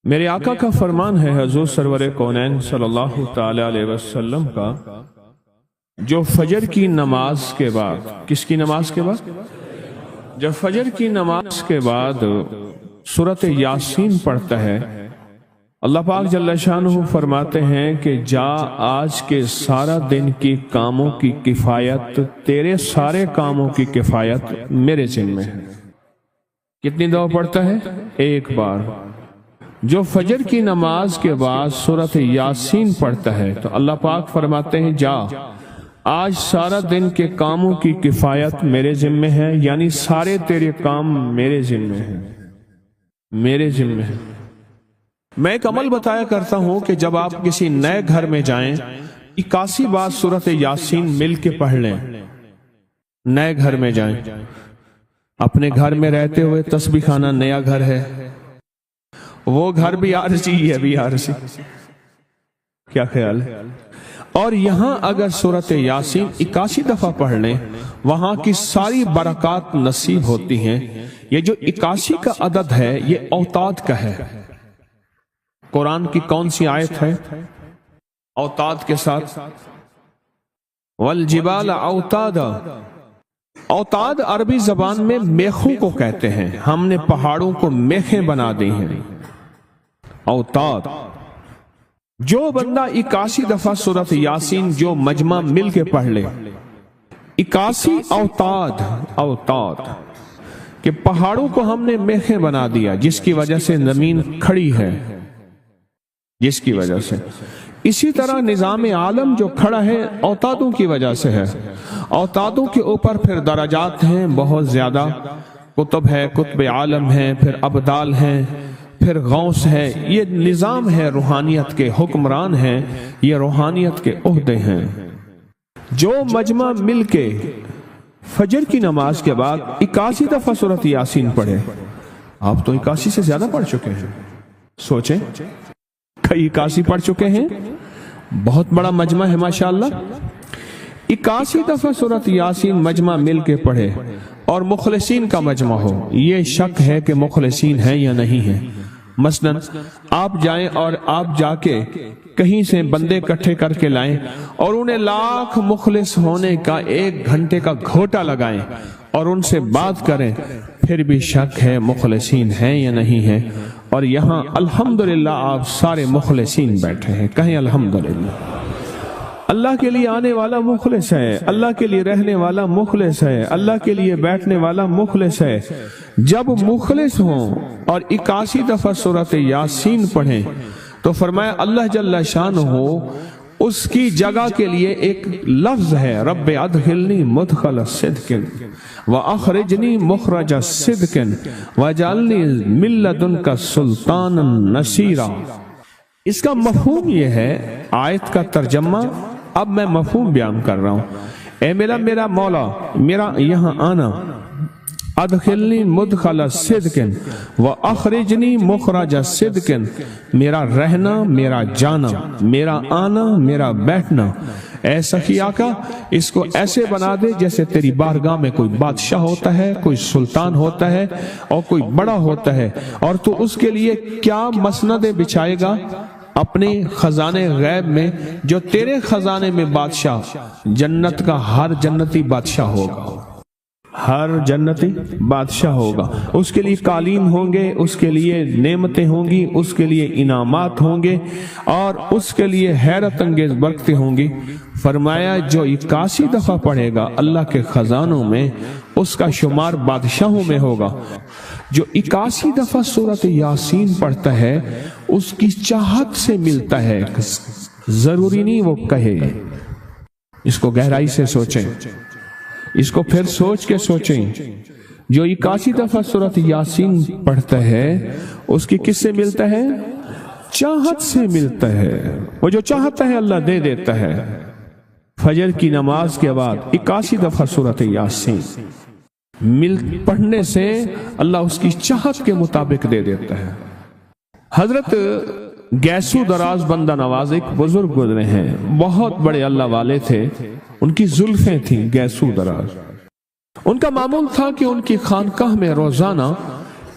میرے آقا کا فرمان ہے حضور سرور کونین صلی اللہ تعالی علیہ وسلم کا، جو فجر کی نماز کے بعد، کس کی نماز کے بعد؟ جب فجر کی نماز کے بعد سورۃ یاسین پڑھتا ہے، اللہ پاک جل شانہ فرماتے ہیں کہ جا آج کے سارا دن کی کاموں کی کفایت، تیرے سارے کاموں کی کفایت میرے ذمہ ہے۔ کتنی دفعہ پڑھتا ہے؟ ایک بار۔ جو فجر کی نماز کے بعد سورۃ یاسین پڑھتا ہے تو اللہ پاک فرماتے ہیں جا آج سارا دن کے کاموں کی کفایت میرے ذمہ ہے، یعنی سارے تیرے کام میرے ذمہ ہیں، میرے ذمہ ہیں۔ میں ایک عمل بتایا کرتا ہوں کہ جب آپ کسی نئے گھر میں جائیں 81 بار سورۃ یاسین مل کے پڑھ لیں۔ نئے گھر میں جائیں، اپنے گھر میں رہتے ہوئے تسبیح خانہ نیا گھر ہے، وہ گھر بھی عارضی ہے، بھی عارضی، کیا خیال ہے؟ اور یہاں اگر سورۃ یاسین 81 دفعہ پڑھ لیں، وہاں کی ساری برکات نصیب ہوتی ہیں۔ یہ جو 81 کا عدد ہے یہ اوتاد کا ہے۔ قرآن کی کون سی آیت ہے اوتاد کے ساتھ؟ والجبال اوتادا۔ اوتاد عربی زبان میں میخوں کو کہتے ہیں، ہم نے پہاڑوں کو میخیں بنا دی ہیں۔ اوتاد۔ جو بندہ 81 دفعہ سورۃ یاسین جو مجمع مل کے پڑھ لے، 81 اوتاد، اوتاد کہ پہاڑوں کو ہم نے میخیں بنا دیا، جس کی وجہ سے زمین کھڑی ہے، جس کی وجہ سے۔ اسی طرح نظام عالم جو کھڑا ہے اوتادوں کی وجہ سے ہے۔ اوتادوں کے اوپر پھر درجات ہیں بہت زیادہ، قطب ہے، قطب عالم ہے، پھر ابدال ہیں، پھر غوث ہے۔ یہ نظام ہے، روحانیت کے حکمران ہیں، یہ روحانیت کے عہدے ہیں۔ جو مجمع مل کے فجر کی نماز کے بعد 81 دفعہ سورۃ یاسین پڑھے، آپ تو 81 سے زیادہ پڑھ چکے ہیں، سوچیں، کئی 81 پڑھ چکے ہیں، بہت بڑا مجمع ہے ماشاءاللہ۔ 81 دفعہ سورۃ یاسین مجمع مل کے پڑھے اور مخلصین کا مجمع ہو، یہ شک ہے کہ مخلصین ہیں یا نہیں ہیں۔ مثلا آپ جائیں اور آپ جا کے کہیں سے بندے اکٹھے کر کے لائیں اور انہیں لاکھ مخلص ہونے کا 1 گھنٹے کا گھوٹا لگائیں اور ان سے بات کریں، پھر بھی شک ہے مخلصین ہیں یا نہیں ہیں۔ اور یہاں الحمدللہ آپ سارے مخلصین بیٹھے ہیں، کہیں الحمدللہ۔ اللہ کے لیے آنے والا مخلص ہے، اللہ کے لیے رہنے والا مخلص ہے، اللہ کے لیے بیٹھنے والا مخلص ہے۔ جب مخلص ہوں اور 81 دفعہ سورۃ یاسین پڑھیں تو فرمایا اللہ جل شانہ اس کی جگہ کے لیے ایک لفظ ہے، رب ادخلنی مدخل صدق واخرجنی مخرج صدق واجعلنی من لدنک سلطانا نصیرا۔ اس کا مفہوم یہ ہے، آیت کا ترجمہ اب میں مفہوم بیان کر رہا ہوں۔ اے میرا مولا، میرا یہاں آنا، ادخلنی مدخل صدق واخرجنی مخرج صدق، میرا رہنا، میرا جانا، میرا آنا، میرا بیٹھنا، اے سخی آقا اس کو ایسے بنا دے جیسے تیری بارگاہ میں کوئی بادشاہ ہوتا ہے، کوئی سلطان ہوتا ہے اور کوئی بڑا ہوتا ہے، اور تو اس کے لیے کیا مسندیں بچھائے گا اپنے خزانے غیب میں، جو تیرے خزانے میں بادشاہ جنت کا ہر جنتی بادشاہ ہوگا، ہر جنتی بادشاہ ہوگا۔ اس کے لیے قالین ہوں گے، اس کے لیے نعمتیں ہوں گی، اس کے لیے انعامات ہوں گے، اور اس کے لیے حیرت انگیز برکتیں ہوں گی۔ فرمایا جو 81 دفعہ پڑھے گا اللہ کے خزانوں میں، اس کا شمار بادشاہوں میں ہوگا۔ جو 81 دفعہ سورۃ یاسین پڑھتا ہے اس کی چاہت سے ملتا ہے، ضروری نہیں وہ کہے۔ اس کو گہرائی سے سوچیں، اس کو پھر سوچ کے سوچیں۔ جو 81 دفعہ سورۃ یاسین پڑھتا ہے اس کی کس سے ملتا ہے؟ چاہت سے ملتا ہے۔ وہ جو چاہتا ہے اللہ دے دیتا ہے۔ فجر کی نماز کے بعد 81 دفعہ سورۃ یاسین پڑھنے سے اللہ اس کی چاہت کے مطابق دے دیتا ہے۔ حضرت گیسو دراز بندہ نواز ایک بزرگ گزرے ہیں، بہت بڑے اللہ والے تھے، ان کی زلفیں تھیں گیسو دراز۔ ان کا معمول تھا کہ ان کی خانقاہ میں روزانہ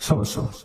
125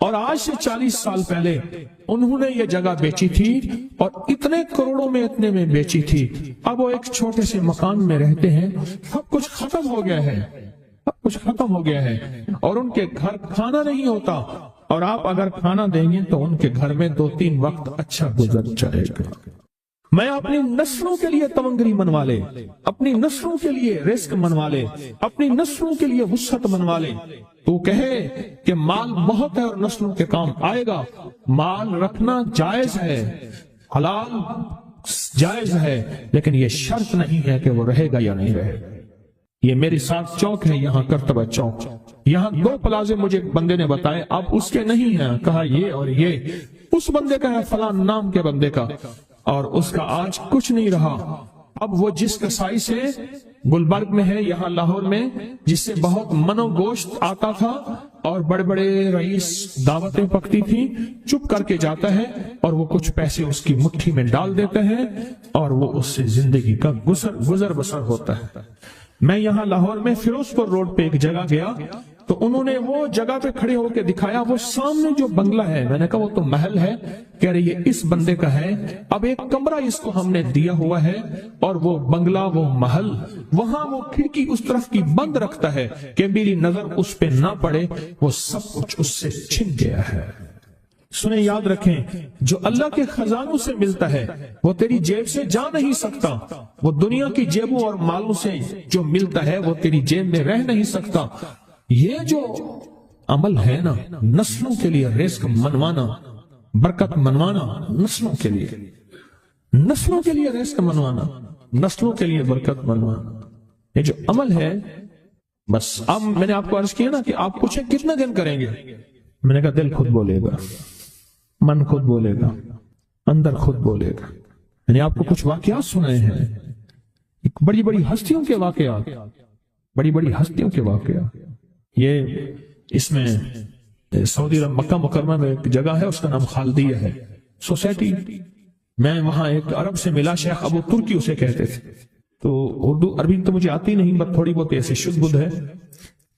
اور آج سے 40 سال پہلے انہوں نے یہ جگہ بیچی تھی اور اتنے کروڑوں میں اتنے میں بیچی تھی. اب وہ ایک چھوٹے سے مکان میں رہتے ہیں. سب کچھ ختم ہو گیا ہے, سب کچھ ختم ہو گیا ہے, اور ان کے گھر کھانا نہیں ہوتا. اور آپ اگر کھانا دیں گے تو ان کے گھر میں 2-3 وقت اچھا گزر جائے گا. میں اپنی نسلوں کے لیے تمنگری منوا لے, اپنی نسلوں کے لیے رزق منوا لے, اپنی نسلوں کے لیے وسعت منوا لے. تو کہے کہ مال بہت ہے اور نسلوں کے کام آئے گا. مال رکھنا جائز ہے, حلال جائز ہے, لیکن یہ شرط نہیں ہے کہ وہ رہے گا یا نہیں رہے گا. یہ میری ساتھ چوک ہے, یہاں کرتبہ چوک. یہاں 2 پلازے مجھے ایک بندے نے بتائے, اب اس کے نہیں ہیں. کہا یہ اور یہ اس بندے کا ہے, فلاں نام کے بندے کا, اور اس کا آج کچھ نہیں رہا. اب وہ جس کسائی سے گلبرگ میں ہے, یہاں لاہور میں, جس سے بہت منو گوشت آتا تھا اور بڑے بڑے رئیس دعوتیں پکتی تھی, چپ کر کے جاتا ہے اور وہ کچھ پیسے اس کی مٹھی میں ڈال دیتے ہیں اور وہ اس سے زندگی کا گزر بسر ہوتا ہے. میں یہاں لاہور میں فیروز پور روڈ پہ ایک جگہ گیا تو انہوں نے وہ جگہ پہ کھڑے ہو کے دکھایا, وہ سامنے جو بنگلہ ہے, میں نے کہا وہ تو محل ہے. کہہ رہے یہ اس بندے کا ہے. اب ایک کمرہ اس کو ہم نے دیا ہوا ہے اور وہ بنگلہ, وہ محل, وہاں وہ کھڑکی اس طرف کی بند رکھتا ہے کہ میری نظر اس پہ نہ پڑے. وہ سب کچھ اس سے چھن گیا ہے. سنیں, یاد رکھیں, جو اللہ کے خزانوں سے ملتا ہے وہ تیری جیب سے جا نہیں سکتا. وہ دنیا کی جیبوں اور مالوں سے جو ملتا ہے وہ تیری جیب میں رہ نہیں سکتا. یہ جو عمل ہے نا, نسلوں کے لیے رزق منوانا, برکت منوانا, نسلوں کے لیے, نسلوں کے لیے رزق منوانا, نسلوں کے لیے برکت منوانا, یہ جو عمل ہے, بس اب میں نے آپ کو عرض کیا نا کہ آپ پوچھیں کتنا دن کریں گے. میں نے کہا دل خود بولے گا, من خود بولے گا, اندر خود بولے گا. میں نے آپ کو کچھ واقعات سنائے ہیں, بڑی بڑی ہستیوں کے واقعات, بڑی بڑی ہستیوں کے واقعات. یہ اس میں سعودی عرب مکہ مکرمہ میں ایک جگہ ہے, اس کا نام خالدیہ ہے سوسائٹی. میں وہاں ایک عرب سے ملا, شیخ ابو ترکی اسے کہتے تھے. تو اردو عربی تو مجھے آتی نہیں, بس تھوڑی بہت ایسے شدھ بدھ ہے.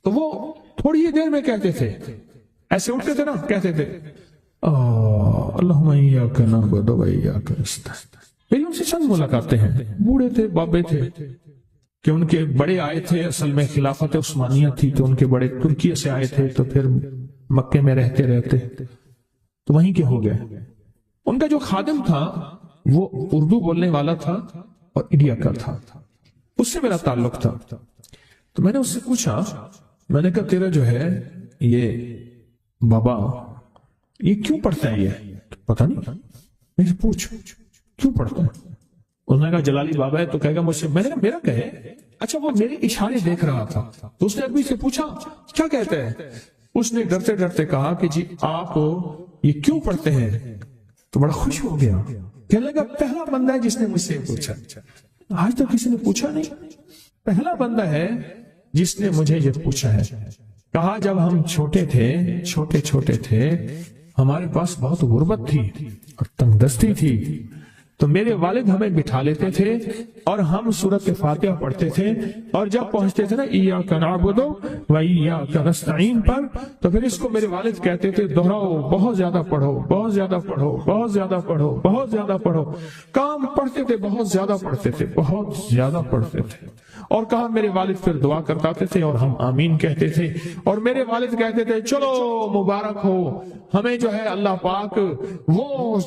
تو وہ تھوڑی ہی دیر میں کہتے تھے, ایسے اٹھتے تھے نا, کہتے تھے اللہم ایاک نعبد و ایاک نستعین. میری ان سے چند ملاقاتیں ہیں. بوڑھے تھے, بابے تھے, کہ ان کے بڑے آئے تھے, اصل میں خلافت عثمانیہ تھی تو ان کے بڑے ترکیہ سے آئے تھے, تو پھر مکے میں رہتے تو وہیں کے ہو گئے. ان کا جو خادم تھا وہ اردو بولنے والا تھا اور انڈیا کا تھا, اس سے میرا تعلق تھا. تو میں نے اس سے پوچھا, میں نے کہا تیرا جو ہے یہ بابا یہ کیوں پڑھتا ہے؟ یہ پتہ نہیں, میں سے پوچھ کیوں پڑھتا ہے؟ اس نے کہا جلالی بابا ہے. تو کہے گا مجھ سے. میں نے کہا میرا کہے. اچھا, وہ میرے اشارے دیکھ رہا تھا تو اس نے ابھی سے پوچھا کیا کہتے ہیں. اس نے ڈرتے ڈرتے کہا کہ جی آپ یہ کیوں پڑھتے ہیں. تو بڑا خوش ہو گیا, کہنے لگا پہلا بندہ ہے جس نے مجھ سے پوچھا, آج تک کسی نے پوچھا نہیں, پہلا بندہ ہے جس نے مجھے یہ پوچھا ہے. کہا جب ہم چھوٹے تھے ہمارے پاس بہت غربت تھی اور تنگ دستی تھی, تو میرے والد ہمیں بٹھا لیتے تھے اور ہم سورۃ فاتحہ پڑھتے تھے, اور جب پہنچتے تھے نا ایاک نعبد و ایاک نستعین پر, تو پھر اس کو میرے والد کہتے تھے دہراؤ, بہت زیادہ پڑھو, بہت زیادہ پڑھو, بہت زیادہ پڑھو, بہت زیادہ پڑھو. کام پڑھتے تھے, بہت زیادہ پڑھتے تھے, بہت زیادہ پڑھتے تھے. اور کہا میرے والد پھر دعا کرتے تھے اور ہم آمین کہتے تھے, اور میرے والد کہتے تھے چلو مبارک ہو, ہمیں جو ہے اللہ پاک وہ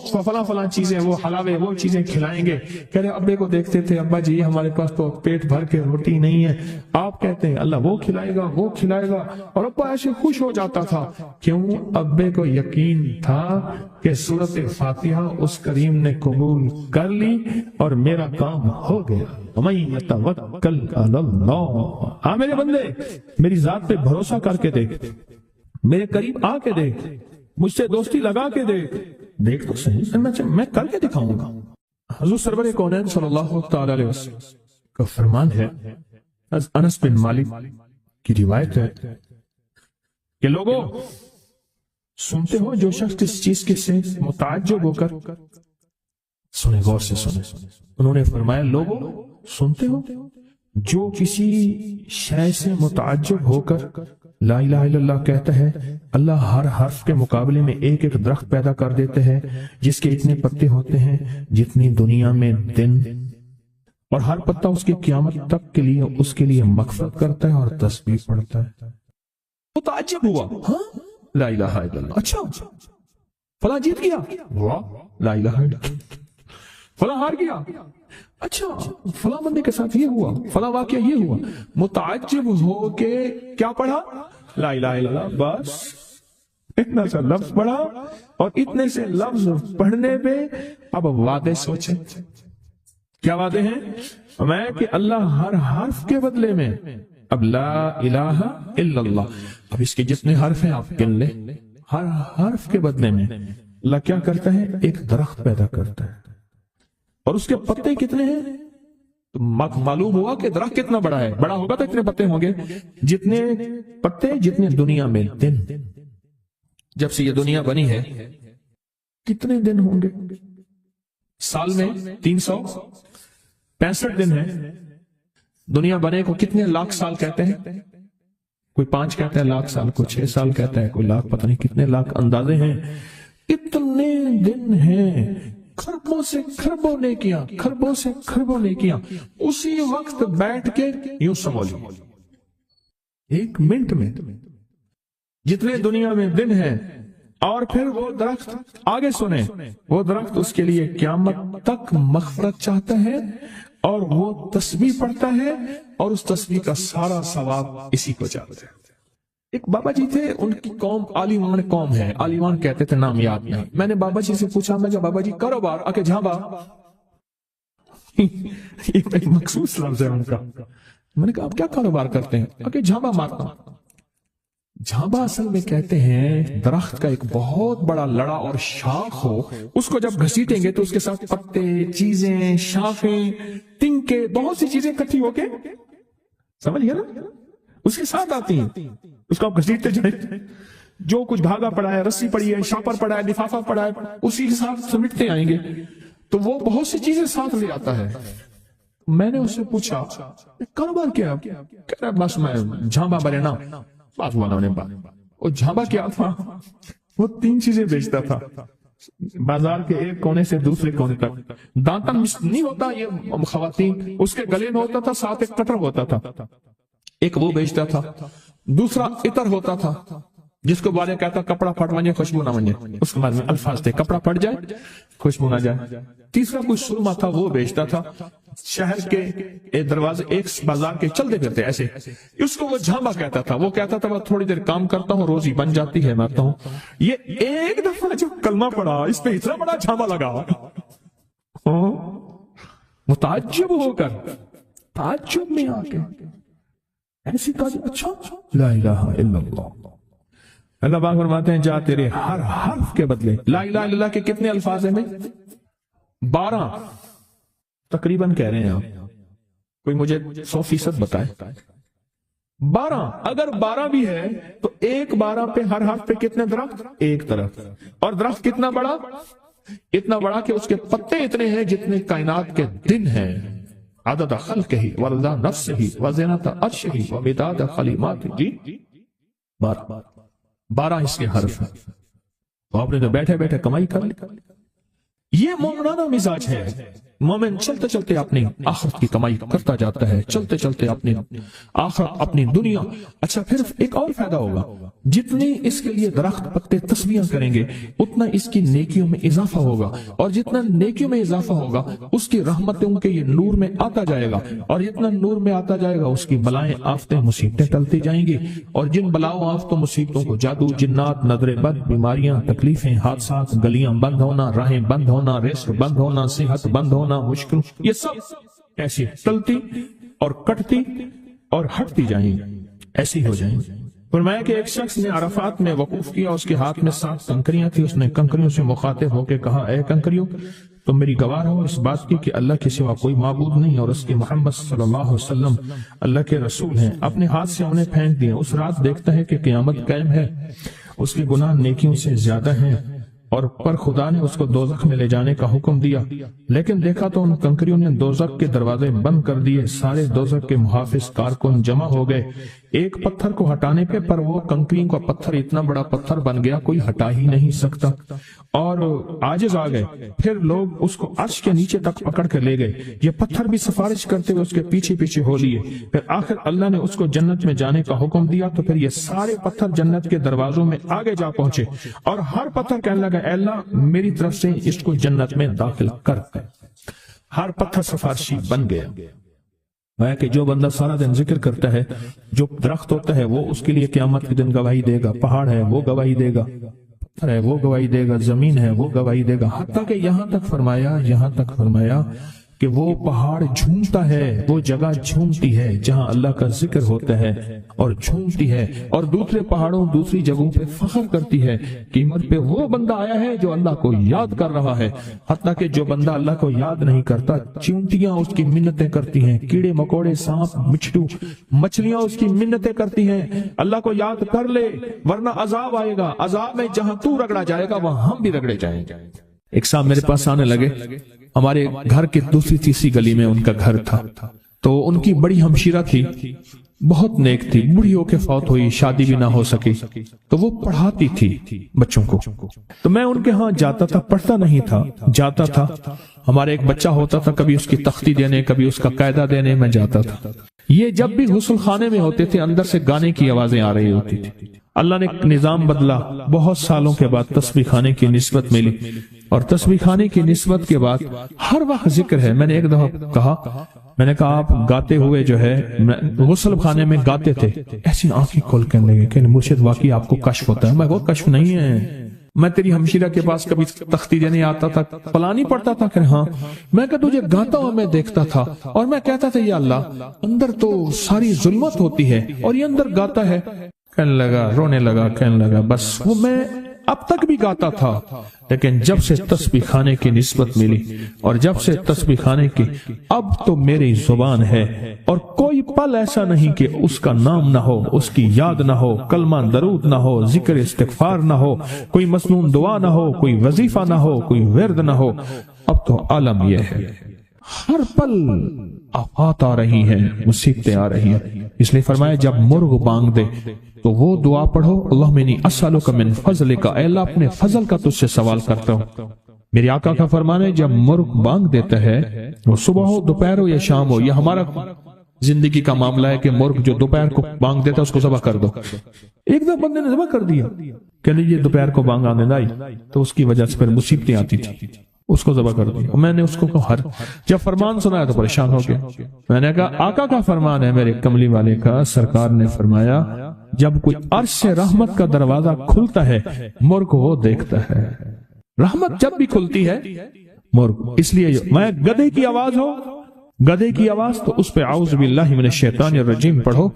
فلاں چیزیں, وہ حلاوے, وہ چیزیں کھلائیں گے. کہہ رہے ابے کو دیکھتے تھے, ابا جی ہمارے پاس تو پیٹ بھر کے روٹی نہیں ہے, آپ کہتے ہیں اللہ وہ کھلائے گا, وہ کھلائے گا. اور ابا ایسے خوش ہو جاتا تھا. کیوں؟ ابے کو یقین تھا کہ سورۃ فاتحہ اس کریم نے قبول کر لی اور میرا کام ہو گیا. وَمَن يَتَوَكَّلْ عَلَى اللَّهِ. ہاں میرے بندے, میری ذات پہ بھروسہ کر کے دیکھ, میرے قریب آ کے دیکھ, مجھ سے دوستی لگا کے دیکھ تو صحیح, میں کر کے دکھاؤں گا. حضور سرور کونین صلی اللہ تعالی علیہ وسلم کا فرمان ہے, انس بن مالک کی روایت ہے کہ لوگوں سنتے ہو جو شخص اس چیز کے سے متعجب ہو کر, سنیں غور سے سنیں, انہوں نے فرمایا لوگوں سنتے ہو جو کسی شے سے متعجب ہو کر لا الہ الا اللہ کہتا ہے اللہ ہر حرف کے مقابلے میں ایک ایک درخت پیدا کر دیتے ہیں جس کے اتنے پتے ہوتے ہیں جتنی دنیا میں دن، اور ہر پتا اس کی قیامت تک کے لیے اس کے لیے مغفرت کرتا ہے اور تسبیح پڑھتا ہے۔ وہ تعجب ہوا، ہاں لا الہ الا اللہ، اچھا فلاں جیت گیا، واہ لا الہ الا اللہ، فلاں ہار گیا، اچھا فلاں بندے کے ساتھ یہ ہوا، فلاں واقعہ یہ ہوا، متعجب ہو کے کیا پڑھا؟ لا الہ الا اللہ، بس اتنا سا لفظ پڑھا، اور اتنے سے لفظ پڑھنے پہ اب وعدے سوچیں، کیا وعدے ہیں؟ میں کہ اللہ ہر حرف کے بدلے میں، اب لا الہ الا اللہ، اب اس کے جتنے حرف ہیں آپ گن لیں، ہر حرف کے بدلے میں اللہ کیا کرتا ہے؟ ایک درخت پیدا کرتا ہے، اور اس کے پتے کتنے ہیں؟ معلوم ہوا کہ درخت کتنا بڑا ہے، بڑا ہوگا تو اتنے پتے ہوں گے، جتنے پتے جتنے دنیا میں دن، جب سے یہ دنیا بنی ہے کتنے دن ہوں گے؟ سال میں 365 دن ہے، دنیا بنے کو کتنے لاکھ سال کہتے ہیں؟ کوئی 5 کہتا ہے لاکھ سال، کوئی 6 سال کہتا ہے، کوئی لاکھ، پتہ نہیں کتنے لاکھ اندازے ہیں، اتنے دن ہیں، خربوں سے خربوں نیکیاں، خربوں سے خربوں نیکیاں، اسی وقت بیٹھ کے یوں سمجھ لو 1 منٹ میں جتنے دنیا میں دن ہیں، اور پھر وہ درخت، آگے سنیں، وہ درخت اس کے لیے قیامت تک مغفرت چاہتا ہے، اور وہ تسبیح پڑھتا ہے، اور اس تسبیح کا سارا ثواب اسی کو جاتا ہے۔ ایک بابا جی تھے، ان کی قوم عالیمان قوم ہے، عالیمان کہتے تھے، نام یاد نہیں۔ میں نے بابا جی سے پوچھا، میں کہا بابا جی کاروبار؟ آکے جھانبا، یہ ایک مخصوص لفظ ہے ان کا۔ میں نے کہا آپ کیا کاروبار کرتے ہیں؟ آکے جھانبا مارتا ہوں۔ جھانبا اصل میں کہتے ہیں درخت کا ایک بہت بڑا لڑا اور شاخ ہو، اس کو جب گھسیٹیں گے تو اس کے ساتھ پتے، چیزیں، شاخیں، تنکے، بہت سی چیزیں اکٹھی ہو کے، سمجھ گئے نا، اس کے ساتھ آتی ہیں، اس کو آپ گھسیٹتے جائیں، جو کچھ دھاگا پڑا ہے، رسی پڑی ہے، شاپر پڑا ہے، لفافہ پڑا ہے، اسی کے ساتھ سمیٹتے آئیں گے، تو وہ بہت سی چیزیں ساتھ لے آتا ہے۔ میں نے اس سے پوچھا کاروبار کیا؟ کہہ رہا بس میں جھانبا برینا، بات ہوا نے بات۔ وہ جھانبا کیا تھا؟ وہ 3 چیزیں بیچتا تھا، بازار کے ایک کونے سے دوسرے کونے تک۔ دانتن نہیں ہوتا یہ خواتین، اس کے گلے میں ہوتا تھا، ساتھ ایک کٹر ہوتا تھا، ایک وہ بیچتا تھا۔ دوسرا عطر ہوتا تھا، جس کو والے کہتا کپڑا پھٹ ونجے خوشبو نہ ونجے، اس کے بعد میں الفاظ تھے، کپڑا پھٹ جائے خوشبو نہ جائے۔ تیسرا کوئی سرما تھا، وہ بیچتا تھا۔ شہر کے دروازے ایک بازار کے چلتے پھرتے ایسے، اس کو وہ جھانبا کہتا تھا۔ وہ کہتا تھا میں تھوڑی دیر کام کرتا ہوں، روزی بن جاتی ہے، مرتا ہوں۔ یہ ایک دفعہ جو کلمہ پڑا، اس پہ اتنا بڑا جھانبا لگا، متعجب ہو کر، تعجب میں آ کے ایسی کہا، اچھا لا الہ الا اللہ۔ اللہ پاک فرماتے ہیں جا تیرے ہر حرف کے بدلے، لا الہ الا اللہ کے کتنے الفاظ ہیں میں؟ 12 تقریباً کہہ رہے ہیں آپ، کوئی مجھے 100% بتائے۔ 12، اگر 12 بھی ہے تو ایک 12 پہ ہر حرف پہ کتنے درخت؟ ایک درخت، اور درخت کتنا بڑا؟ اتنا بڑا کہ اس کے پتے اتنے ہیں جتنے کائنات کے دن ہیں۔ عدد خلقہ ورضا نفسہ وزنۃ عرشہ ومداد کلماتہ، جی 12 اس کے حرف ہیں، تو آپ نے تو بیٹھے بیٹھے کمائی کر لی۔ یہ مومنانہ مزاج ہے۔ مومن چلتے چلتے اپنی آخرت کی کمائی کرتا جاتا ہے، چلتے چلتے اپنی آخرت، اپنی دنیا۔ اچھا پھر ایک اور فائدہ ہوگا، جتنی اس کے لیے درخت پتے تسبیحاں کریں گے اتنا اس کی نیکیوں میں اضافہ ہوگا، اور جتنا نیکیوں میں اضافہ ہوگا اس کی رحمتوں کے یہ نور میں آتا جائے گا، اور جتنا نور میں آتا جائے گا اس کی بلائیں، آفتیں، مصیبتیں ٹلتی جائیں گی، اور جن بلاؤں، آفتوں، مصیبتوں کو جادو، جنات، نظر بد، بیماریاں، تکلیفیں، حادثات، گلیاں بند ہونا، راہیں بند ہونا، رزق بند ہونا، صحت بند ہونا، مشکل، یہ سب ایسی ٹلتی اور کٹتی اور ہٹتی جائیں گی، ایسی ہو جائیں گی۔ فرمایا کہ ایک شخص نے عرفات میں وقوف کیا، اس کے ہاتھ میں 7 کنکریاں تھی، اس نے کنکریوں سے مخاطب ہو کے کہا اے کنکریوں، تم میری گواہ ہو اس بات کی کہ اللہ کے سوا کوئی معبود نہیں، اور اس کی محمد صلی اللہ علیہ وسلم اللہ کے رسول ہیں۔ اپنے ہاتھ سے انہیں پھینک دیا۔ اس رات دیکھتا ہے کہ قیامت قائم ہے، اس کے گناہ نیکیوں سے زیادہ ہیں، اور پر خدا نے اس کو دوزخ میں لے جانے کا حکم دیا، لیکن دیکھا تو ان کنکریوں نے دوزخ کے دروازے بند کر دیے۔ سارے دوزخ کے محافظ کارکن جمع ہو گئے، ایک پتھر کو ہٹانے پہ، پر وہ کنکریٹ کا پتھر اتنا بڑا پتھر بن گیا کوئی ہٹا ہی نہیں سکتا، اور عاجز آ گئے۔ پھر لوگ اس کو عرش کے نیچے تک پکڑ کر لے گئے، یہ پتھر بھی سفارش کرتے ہوئے اس کے پیچھے پیچھے ہو لیے۔ پھر آخر اللہ نے اس کو جنت میں جانے کا حکم دیا، تو پھر یہ سارے پتھر جنت کے دروازوں میں آگے جا پہنچے، اور ہر پتھر کہنے لگا اے اللہ میری طرف سے اس کو جنت میں داخل کر دے۔ ہر پتھر سفارشی بن گیا۔ ہے کہ جو بندہ سارا دن ذکر کرتا ہے، جو درخت ہوتا ہے وہ اس کے لیے قیامت کے دن گواہی دے گا، پہاڑ ہے وہ گواہی دے گا، پتھر ہے وہ گواہی دے گا، زمین ہے وہ گواہی دے گا، حتیٰ کہ یہاں تک فرمایا کہ وہ پہاڑ جھومتا ہے، وہ جگہ جھومتی ہے جہاں اللہ کا ذکر ہوتا ہے اور جھومتی ہے، اور دوسرے پہاڑوں دوسری جگہوں پہ فخر کرتی ہے، قیمت پہ وہ بندہ آیا ہے جو اللہ کو یاد کر رہا ہے۔ حتیٰ کہ جو بندہ اللہ کو یاد نہیں کرتا، چیونٹیاں اس کی منتیں کرتی ہیں، کیڑے مکوڑے سانپ مچھڑو مچھلیاں اس کی منتیں کرتی ہیں، اللہ کو یاد کر لے ورنہ عذاب آئے گا، عذاب میں جہاں تو رگڑا جائے گا وہاں ہم بھی رگڑے جائیں گے۔ ایک صاحب میرے پاس آنے لگے، ہمارے گھر کے دوسری تیسری گلی میں ان کا گھر تھا، تو ان کی بڑی ہمشیرہ تھی، بہت نیک تھی، بوڑھی ہو کے فوت ہوئی، شادی بھی نہ ہو سکی، تو وہ پڑھاتی تھی بچوں کو، تو میں ان کے ہاں جاتا تھا، پڑھتا نہیں تھا، جاتا تھا، ہمارے ایک بچہ ہوتا تھا، کبھی اس کی تختی دینے کبھی اس کا قاعدہ دینے میں جاتا تھا۔ یہ جب بھی غسل خانے میں ہوتے تھے اندر سے گانے کی آوازیں آ رہی ہوتی تھی۔ اللہ نے ایک نظام بدلا، بہت سالوں کے بعد تسبیح خانے کی نسبت ملی، اور تسبیح خانے کی نسبت کے بعد ہر وقت ذکر ہے۔ میں نے ایک دفعہ کہا، میں نے کہا آپ گاتے ہوئے جو ہے غسل خانے میں گاتے تھے، ایسی آنکھیں کھول کے لگے کہ مرشد واقعی آپ کو کشف ہوتا ہے۔ میں وہ کشف نہیں ہے، میں تیری ہمشیرہ کے پاس کبھی تختی دینے آتا تھا، پلانی پڑتا تھا کہ ہاں، میں کہ تجھے گاتا ہوں میں دیکھتا تھا، اور میں کہتا تھا یا اللہ اندر تو ساری ظلمت ہوتی ہے اور یہ اندر گاتا ہے۔ کہنے لگا، رونے لگا، کہنے لگا بس وہ میں اب تک بھی گاتا تھا، لیکن جب سے تسبیح خانے کی نسبت ملی اور جب سے تسبیح خانے کی، اب تو میری زبان ہے، اور کوئی پل ایسا نہیں کہ اس کا نام نہ ہو، اس کی یاد نہ ہو، کلمہ درود نہ ہو، ذکر استغفار نہ ہو، کوئی مسنون دعا نہ ہو، کوئی وظیفہ نہ ہو، کوئی ورد نہ ہو۔ اب تو عالم یہ ہے، ہر پل آفات آ رہی ہیں، مصیبتیں آ رہی ہیں، اس لیے فرمایا جب مرغ بانگ دے تو وہ دعا پڑھو، اللہم انی اسألک من فضلک، اے اللہ اپنے فضل کا تجھ سے سوال کرتا ہوں۔ میرے آقا کا فرمان ہے جب مرغ بانگ دیتا ہے، وہ صبح ہو دوپہر ہو یا شام ہو، یہ ہمارا زندگی کا معاملہ ہے کہ مرغ جو دوپہر کو بانگ دیتا ہے اس کو ذبح کر دو۔ ایک دفعہ بندے نے ذبح کر دیا کہ یہ دوپہر کو بانگ آنے لائی، تو اس کی وجہ سے پھر مصیبتیں آتی تھی، اس کو ذبح کر دیا۔ میں نے اس کو کہا، جب فرمان سنایا تو پریشان ہو گیا۔ میں نے کہا آقا کا فرمان ہے میرے کملی والے کا، سرکار نے فرمایا جب کوئی عرش سے رحمت کا دروازہ کھلتا ہے مرغ وہ دیکھتا ہے۔ رحمت جب بھی کھلتی ہے مرغ، اس لیے میں گدھے کی آواز ہو، گدھے کی آواز تو اس پہ اعوذ باللہ من الشیطان الرجیم پڑھو،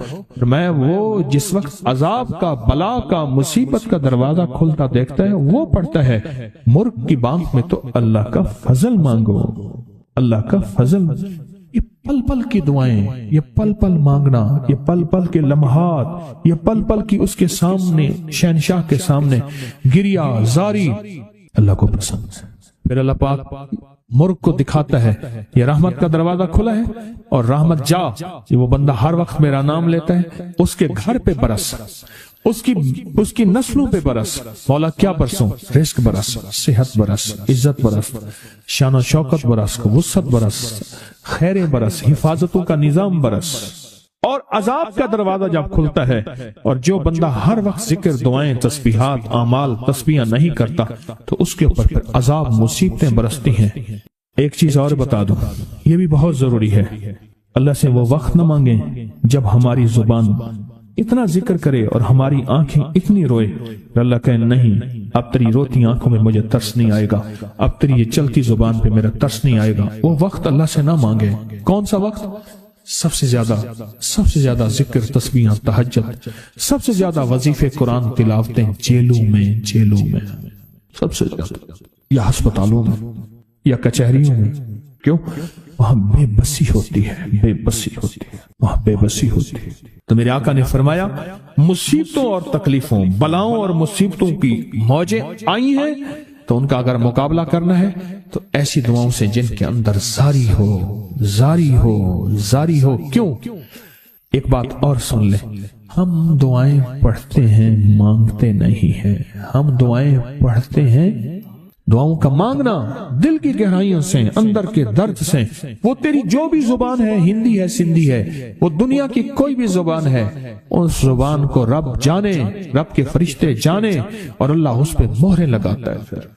میں وہ جس وقت عذاب کا، بلا کا، مصیبت کا دروازہ کھلتا دیکھتا ہے وہ پڑھتا ہے۔ مرغ کی بانگ میں تو اللہ کا فضل مانگو، اللہ کا فضل۔ یہ پل پل کی دعائیں، یہ پل پل مانگنا، یہ پل پل کے لمحات، یہ پل پل کی اس کے سامنے، شہنشاہ کے سامنے گریا زاری اللہ کو پسند ہے۔ پھر اللہ پاک مرغ کو دکھاتا ہے یہ رحمت کا دروازہ کھلا ہے، اور رحمت جا، یہ وہ بندہ ہر وقت میرا نام لیتا ہے، اس کے گھر پہ برس، اس کی نسلوں پہ برس، مولا کیا برسوں، رزق برس، صحت برس، عزت برس، شان و شوکت برس، وسعت برس، خیر برس، حفاظتوں کا نظام برس۔ اور عذاب کا دروازہ جب کھلتا ہے اور جو بندہ ہر وقت ذکر، دعائیں، تسبیحات، اعمال، تسبیحاں نہیں کرتا تو اس کے اوپر پھر عذاب، مصیبتیں برستی ہیں۔ ایک چیز اور بتا دوں، یہ بھی بہت ضروری ہے، اللہ سے وہ وقت نہ مانگیں جب ہماری زبان اتنا ذکر کرے اور ہماری آنکھیں اتنی روئے، اللہ کہے نہیں اب تیری روتی آنکھوں میں مجھے ترس نہیں آئے گا، اب تیری یہ چلتی زبان پہ میرا ترس نہیں آئے گا۔ وہ وقت اللہ سے نہ مانگے۔ کون سا وقت؟ سب سے زیادہ ذکر، تسبیحاں، تہجد، سب سے زیادہ وظیفے، قرآن تلاوتیں، جیلوں میں سب سے زیادہ، یا ہسپتالوں میں یا کچہریوں میں۔ کیوں؟ وہاں بے بسی ہوتی ہے، وہاں بے بسی ہوتی ہے۔ تو میرے آقا نے فرمایا مصیبتوں اور تکلیفوں، بلاؤں اور مصیبتوں کی موجیں آئی ہیں تو ان کا اگر مقابلہ کرنا ہے تو ایسی دعاؤں سے جن کے اندر زاری ہو۔ کیوں؟ ایک بات اور سن لیں، ہم دعائیں پڑھتے ہیں مانگتے نہیں ہیں. ہم دعائیں پڑھتے ہیں، دعاؤں کا مانگنا دل کی گہرائیوں سے، اندر کے درد سے. وہ تیری جو بھی زبان ہے، ہندی ہے، سندھی ہے، وہ دنیا کی کوئی بھی زبان ہے، اس زبان کو رب جانے، رب کے فرشتے جانے، اور اللہ اس پہ مہریں لگاتا ہے. پھر